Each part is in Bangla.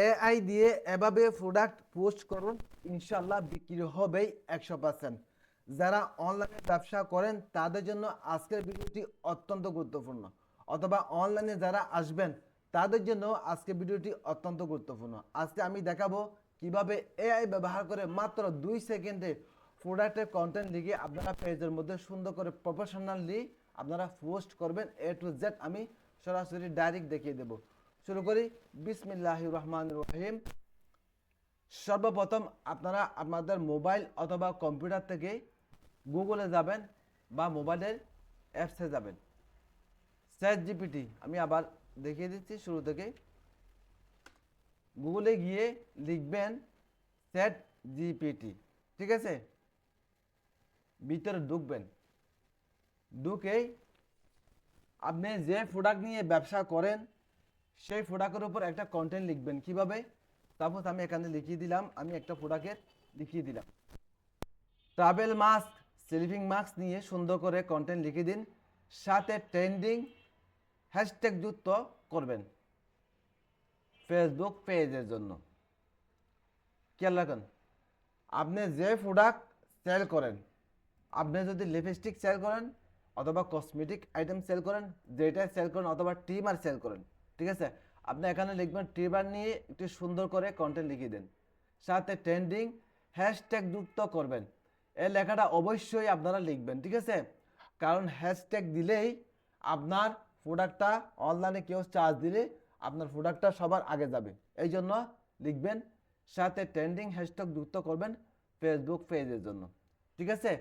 এআই দিয়ে এভাবে প্রোডাক্ট পোস্ট করুন, ইনশাল্লাহ বিক্রি হবেই 100%। যারা অনলাইনে ব্যবসা করেন তাদের জন্য আজকের ভিডিওটি অত্যন্ত গুরুত্বপূর্ণ, অথবা অনলাইনে যারা আসবেন তাদের জন্য আজকের ভিডিওটি অত্যন্ত গুরুত্বপূর্ণ। আজকে আমি দেখাবো কিভাবে এআই ব্যবহার করে মাত্র 2 সেকেন্ডে প্রোডাক্টের কন্টেন্ট লিখে আপনারা পেজের মধ্যে সুন্দর করে প্রফেশনালি আপনারা পোস্ট করবেন। এ টু জেড আমি সরাসরি ডাইরেক্ট দেখিয়ে দেবো। শুরু করি। বিসমিল্লাহির রহমানির রহিম। সর্বপ্রথম আপনারা আপনাদের মোবাইল অথবা কম্পিউটার থেকে গুগলে যাবেন বা মোবাইলের অ্যাপসে যাবেন। চ্যাট জিপিটি আমি আবার দেখিয়ে দিচ্ছি শুরু থেকে। গুগলে গিয়ে লিখবেন চ্যাট জিপিটি, ঠিক আছে। ভিতরে ঢুকবেন, ঢুকেই আপনি যে প্রোডাক্ট নিয়ে ব্যবসা করেন সেই প্রোডাক্টের উপর একটা কন্টেন্ট লিখবেন। কিভাবে? সাপোজ আমি এখানে লিখিয়ে দিলাম, আমি একটা প্রোডাক্টের লিখিয়ে দিলাম ট্রাভেল মাস্ক, স্লিপিং মাস্ক নিয়ে সুন্দর করে কন্টেন্ট লিখে দিন, সাথে ট্রেন্ডিং হ্যাশট্যাগ যুক্ত করবেন ফেসবুক পেজের জন্য। খেয়াল রাখুন, আপনি যে প্রোডাক্ট সেল করেন, আপনি যদি লিপস্টিক সেল করেন অথবা কসমেটিক আইটেম সেল করেন, যেটাই সেল করেন, অথবা ট্রিমার সেল করেন, ঠিক আছে, আপনি এখানে লিখবেন ট্রিমার নিয়ে একটু সুন্দর করে কন্টেন্ট লিখিয়ে দেন, সাথে ট্রেন্ডিং হ্যাশট্যাগ যুক্ত করবেন। এই লেখাটা অবশ্যই আপনারা লিখবেন, ঠিক আছে, কারণ হ্যাশট্যাগ দিলেই আপনার প্রোডাক্টটা অনলাইনে কেউ চার্জ দিলে আপনার প্রোডাক্টটা সবার আগে যাবে। এই জন্য লিখবেন, সাথে ট্রেন্ডিং হ্যাশট্যাগ যুক্ত করবেন ফেসবুক পেজের জন্য, ঠিক আছে।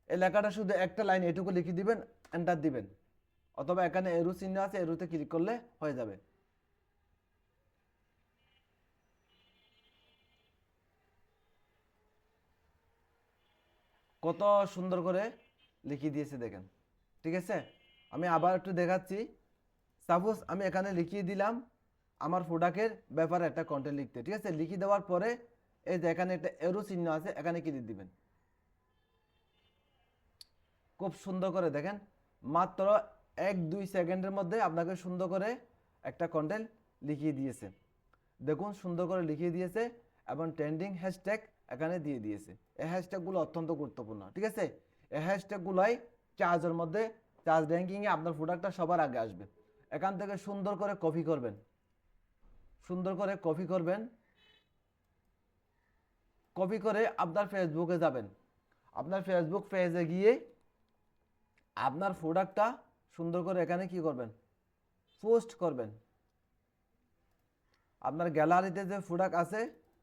এই লেখাটা শুধু একটা লাইন এটুকু লিখে দিবেন, এন্টার দিবেন, অথবা এখানে এরো চিহ্ন আছে, এরোতে ক্লিক করলে হয়ে যাবে। কত সুন্দর করে লিখিয়ে দিয়েছে দেখেন, ঠিক আছে। আমি আবার একটু দেখাচ্ছি। সাপোজ আমি এখানে লিখিয়ে দিলাম আমার প্রোডাক্টের ব্যাপারে একটা কন্টেন্ট লিখতে, ঠিক আছে। লিখে দেওয়ার পরে এই যে এখানে একটা এরো চিহ্ন আছে, এখানে ক্লিক দিবেন। খুব সুন্দর করে দেখেন, মাত্র 1-2 সেকেন্ডের মধ্যে আপনাকে সুন্দর করে একটা কন্টেন্ট লিখিয়ে দিয়েছে। দেখুন সুন্দর করে লিখিয়ে দিয়েছে এবং ট্রেন্ডিং হ্যাশট্যাগ এখানে দিয়ে দিয়েছে। এই হ্যাশট্যাগুলো অত্যন্ত গুরুত্বপূর্ণ, ঠিক আছে। এই হ্যাশট্যাগুলাই চার্জের মধ্যে, চার্জ র্যাঙ্কিংয়ে আপনার প্রোডাক্টটা সবার আগে আসবে। এখান থেকে সুন্দর করে কপি করবেন, সুন্দর করে কপি করবেন। কপি করে আপনার ফেসবুকে যাবেন, আপনার ফেসবুক পেজে গিয়ে আপনার প্রোডাক্টটা সুন্দর করে এখানে কি করবেন, পোস্ট করবেন। আপনার গ্যালারিতে যে প্রোডাক্ট আছে,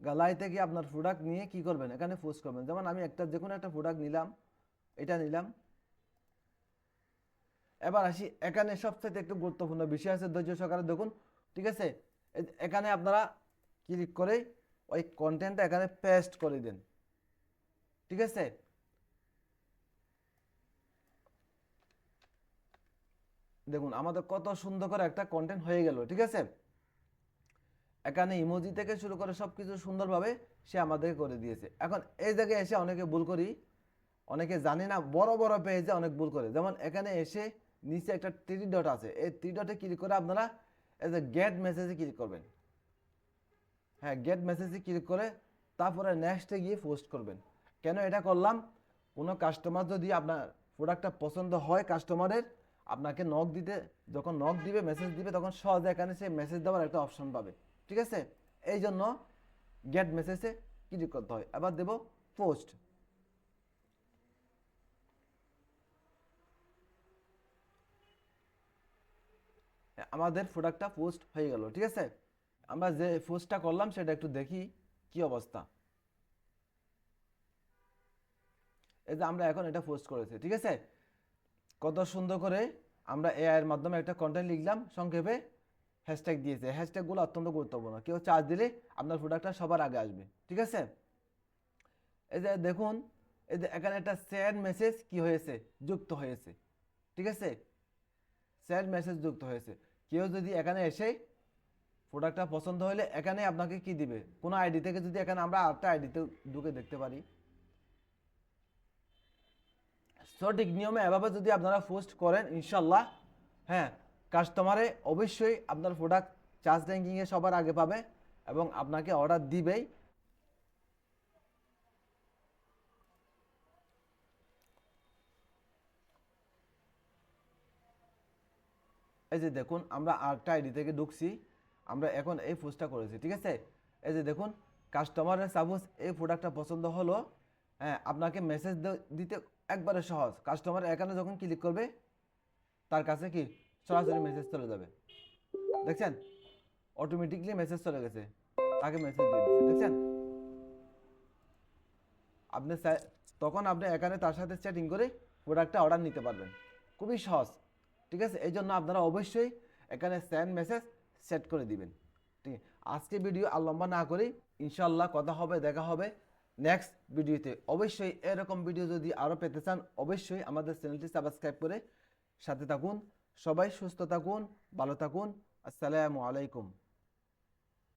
গ্যালারি থেকে আপনার প্রোডাক্ট নিয়ে কি করবেন, এখানে পোস্ট করবেন। যেমন আমি একটা যে কোনো একটা প্রোডাক্ট নিলাম, এটা নিলাম। এবার আসি, এখানে সবচেয়ে একটু গুরুত্বপূর্ণ বিষয় আছে, ধৈর্য সহকারে দেখুন, ঠিক আছে। এখানে আপনারা ক্লিক করে ওই কন্টেন্টটা এখানে পেস্ট করে দেন, ঠিক আছে। দেখুন আমাদের কত সুন্দর করে একটা কন্টেন্ট হয়ে গেল, ঠিক আছে। এখানে ইমোজি থেকে শুরু করে সব কিছু সুন্দরভাবে সে আমাদের করে দিয়েছে। এখন এই জায়গায় এসে অনেকে ভুল করি, অনেকে জানি না, বড় বড় পেজে অনেক ভুল করে। যেমন এখানে এসে নিচে একটা 3 ডট আছে, এই 3 ডটে ক্লিক করে আপনারা এই যে গেট মেসেজে ক্লিক করবেন। হ্যাঁ, গেট মেসেজে ক্লিক করে তারপরে নেক্সটে গিয়ে পোস্ট করবেন। কেন এটা করলাম? কোনো কাস্টমার যদি আপনার প্রোডাক্টটা পছন্দ হয়, কাস্টমারের আপনাকে নক দিতে, যখন নক দিবে, মেসেজ দিবে, তখন সহজে এখানে সে মেসেজ দেওয়ার একটা অপশন পাবে, ঠিক আছে। এই জন্য গেট মেসেজে ক্লিক করতে হয়। এবার দেব পোস্ট। আমাদের প্রোডাক্টটা পোস্ট হয়ে গেল, ঠিক আছে। আমরা যে পোস্টটা করলাম সেটা একটু দেখি কি অবস্থা। এই যে আমরা এখন এটা পোস্ট করেছি, ঠিক আছে। কত সুন্দর করে আমরা এআই এর মাধ্যমে একটা কন্টেন্ট লিখলাম, সংক্ষেপে হ্যাশট্যাগ দিয়েছে। হ্যাশট্যাগুলো অত্যন্ত গুরুত্বপূর্ণ, কেউ চার্জ দিলে আপনার প্রোডাক্টটা সবার আগে আসবে, ঠিক আছে। এই যে দেখুন, এই যে এখানে একটা শেয়ার মেসেজ কি হয়েছে, যুক্ত হয়েছে, ঠিক আছে। শেয়ার মেসেজ যুক্ত হয়েছে। কেউ যদি এখানে এসে প্রোডাক্টটা পছন্দ হলে এখানে আপনাকে কি দিবে, কোনো আইডি থেকে যদি এখানে আমরা আরেকটা আইডিতে ঢুকে দেখতে পারি। সঠিক নিয়মে এভাবে যদি আপনারা পোস্ট করেন, ইনশাল্লাহ, হ্যাঁ, কাস্টমারে অবশ্যই আপনার প্রোডাক্ট চার্জ র্যাঙ্কিংয়ে সবার আগে পাবে এবং আপনাকে অর্ডার দিবেই। এই যে দেখুন আমরা আরেকটা আইডি থেকে ঢুকছি, আমরা এখন এই পোস্টটা করেছি, ঠিক আছে। এই যে দেখুন কাস্টমারের সাপোজ এই প্রোডাক্টটা পছন্দ হলো, হ্যাঁ আপনাকে মেসেজ দিতে একবারে সহজ। কাস্টমার এখানে যখন ক্লিক করবে তার কাছে কি সরাসরি মেসেজ চলে যাবে, দেখছেন অটোমেটিকলি মেসেজ চলে গেছে, তাকে মেসেজ দিয়ে দিচ্ছে, দেখছেন। আপনি তখন আপনি এখানে তার সাথে চ্যাটিং করে প্রোডাক্টটা অর্ডার নিতে পারবেন, খুবই সহজ, ঠিক আছে। এই জন্য আপনারা অবশ্যই এখানে সেন্ড মেসেজ সেট করে দিবেন, ঠিক আছে। আজকে ভিডিও আর লম্বা না করি, ইনশাল্লাহ কথা হবে, দেখা হবে নেক্সট ভিডিওতে। অবশ্যই এরকম ভিডিও যদি আরও পেতে চান অবশ্যই আমাদের চ্যানেলটি সাবস্ক্রাইব করে সাথে থাকুন। সবাই সুস্থ থাকুন, ভালো থাকুন। আসসালামু আলাইকুম।